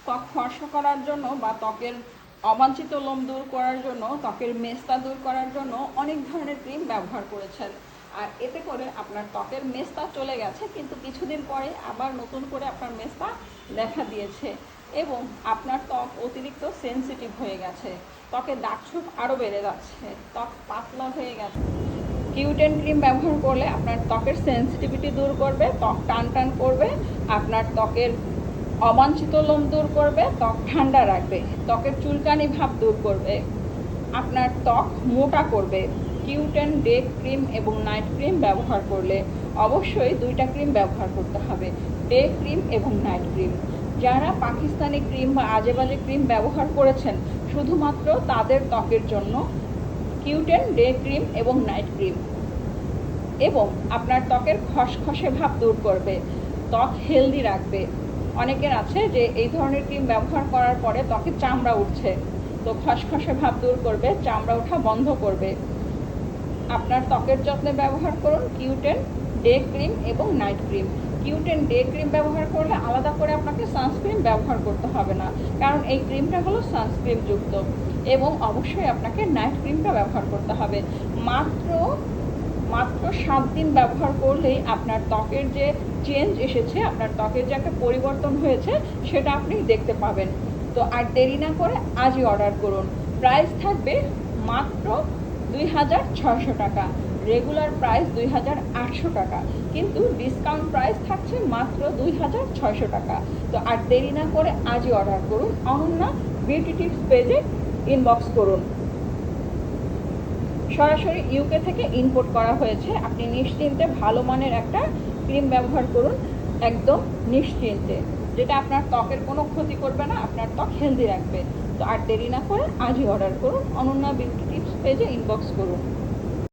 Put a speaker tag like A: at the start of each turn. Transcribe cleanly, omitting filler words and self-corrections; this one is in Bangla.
A: ত্বক ফর্সা করার জন্য বা ত্বকের অবাঞ্ছিত লোম দূর করার জন্য, ত্বকের মেস্তা দূর করার জন্য অনেক ধরনের ক্রিম ব্যবহার করেছেন। আর এতে করে আপনার ত্বকের মেস্তা চলে গেছে, কিন্তু কিছুদিন পরে আবার নতুন করে আপনার মেস্তা দেখা দিয়েছে এবং আপনার ত্বক অতিরিক্ত সেনসিটিভ হয়ে গেছে, ত্বকের দাগছোপ আরও বেড়ে যাচ্ছে, ত্বক পাতলা হয়ে গেছে। কিউটেন ক্রিম ব্যবহার করলে আপনার ত্বকের সেনসিটিভিটি দূর করবে, ত্বক টান টান করবে, আপনার ত্বকের অবাঞ্ছিত লোম দূর করবে, ত্বক ঠান্ডা রাখবে, ত্বকের চুলকানি ভাব দূর করবে, আপনার ত্বক মোটা করবে। কিউটেন ডে ক্রিম এবং নাইট ক্রিম ব্যবহার করলে অবশ্যই দুইটা ক্রিম ব্যবহার করতে হবে, ডে ক্রিম এবং নাইট ক্রিম। যারা পাকিস্তানি ক্রিম বা আজে বাজে ক্রিম ব্যবহার করেছেন, শুধুমাত্র তাদের ত্বকের জন্য কিউটেন ডে ক্রিম এবং নাইট ক্রিম, এবং আপনার ত্বকের খসখসে ভাব দূর করবে, ত্বক হেলদি রাখবে। অনেকের আছে যে এই ধরনের ক্রিম ব্যবহার করার পরে ত্বকে চামড়া উঠছে, তো খসখসে ভাব দূর করবে, চামড়া ওঠা বন্ধ করবে। আপনার ত্বকের যত্নে ব্যবহার করুন কিউটেন ডে ক্রিম এবং night cream. Q ten day cream ব্যবহার করলে আলাদা করে আপনাকে সানস্ক্রিন ব্যবহার করতে হবে না, কারণ এই ক্রিমটা হলো সানস্ক্রিন যুক্ত। এবং অবশ্যই আপনাকে নাইট ক্রিমটা ব্যবহার করতে হবে। মাত্র 7 দিন ব্যবহার করলেই আপনার ত্বকের যে চেঞ্জ এসেছে, আপনার ত্বকের যে একটা পরিবর্তন হয়েছে, সেটা আপনি দেখতে পাবেন। তো আর দেরি না করে আজই অর্ডার করুন। প্রাইস থাকবে মাত্র 2600 টাকা, রেগুলার প্রাইস 2800 টাকা, কিন্তু ডিসকাউন্ট প্রাইস থাকছে মাত্র 2600 টাকা। তো আর দেরি না করে আজই অর্ডার করুন। অনন্যা বিউটি টিপস পেজে ইনবক্স করুন। সরাসরি ইউকে থেকে ইম্পোর্ট করা হয়েছে। আপনি নিশ্চিন্তে ভালো মানের একটা ক্রিম ব্যবহার করুন, একদম নিশ্চিন্তে, যেটা আপনার ত্বকের কোনো ক্ষতি করবে না, আপনার ত্বক হেলদি রাখবে। তো আর দেরি না করে আজই অর্ডার করুন, অনন্যা বিউটি টিপস পেজে ইনবক্স করুন।